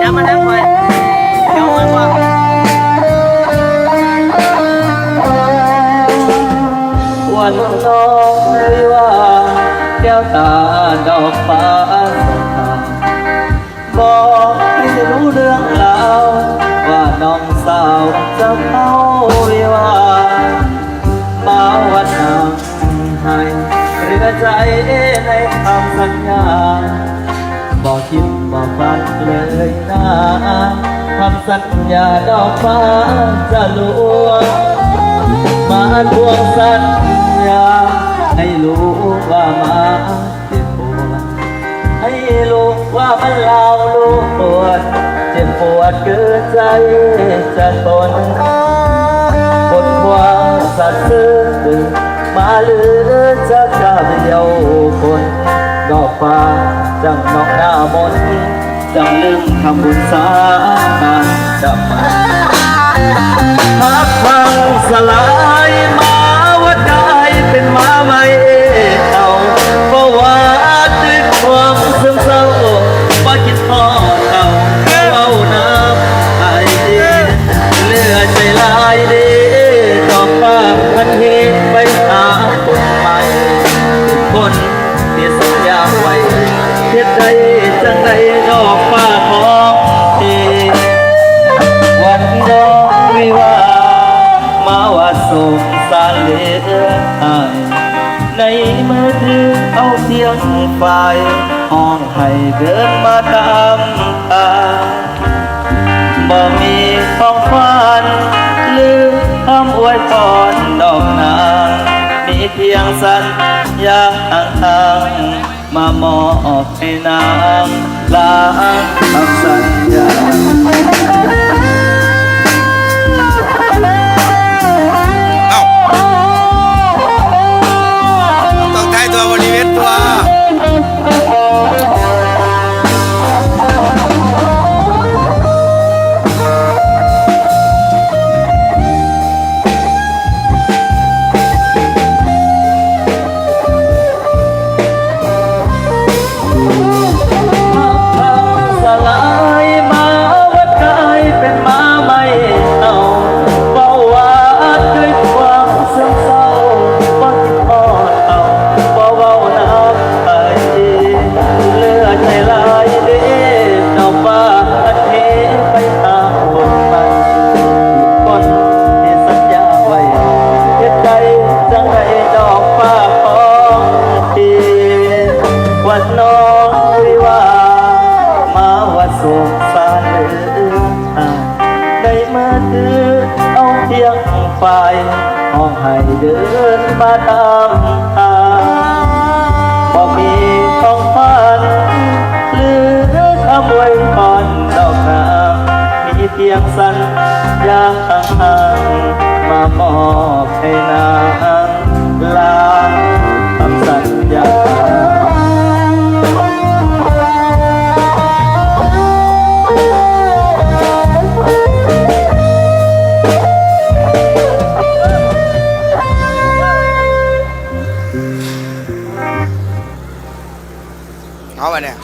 ย้ำมาทั้งไปเดี๋ยวมันว่าวันน้องวิวาแก้วตาดอกฟ้าบอกให้รู้เรื่องราวว่าน้องสาวจะเข้าวิวามาวันนางให้เรือใจในคำสัญญาบอกคิดบอกฝันเลยนะคำสัญญาดอกฟ้าจะลวงมาทวงสัญญาให้รู้ว่ามาเจ็บปวดให้รู้ว่ามันเล่าลูกปวดเจ็บปวดเกินใจจะทนบนความสัตย์ซื่อมาหรือจะกล้าเดียวคนดอกฟ้าจังนอกหน้ามนจังลืมทำบุญสาบานจะมาพักพังสลายมาว่าได้เป็นมาไม่เอาเพราะว่าด้วยความซึมเศร้าว่าคิดทอดเอาเอาน้ำไอเลือดใจลายดีดอกฟ้าพันเหตุไปหาคนใหม่คนที่สัญญาไว้เฮ็ดใดจังใดดอกฟ้าของที่วันน้องวิวามาว่าส่งสารเหลือหายในมือถือเอาเสียงไฟห้องให้เดินมาตามทางบ่มีของฝันหรือคำอวยพรดอกนางมีเพียงสัญญาห่างๆมามอบให้นางลาคำสัญญาต้องท้ายตัวบริเวณตัววันน้องวิวามาว่าส่งสารเหลือได้มาถือเอาเพียงฝ่ายห้องให้เดินมาตามทางบ่มีของฝันหรือคำอวยพรดอกนางมีเพียงสัญญาห่างๆมามอบให้นางลาคำสัญญาเอาไปเนี่ย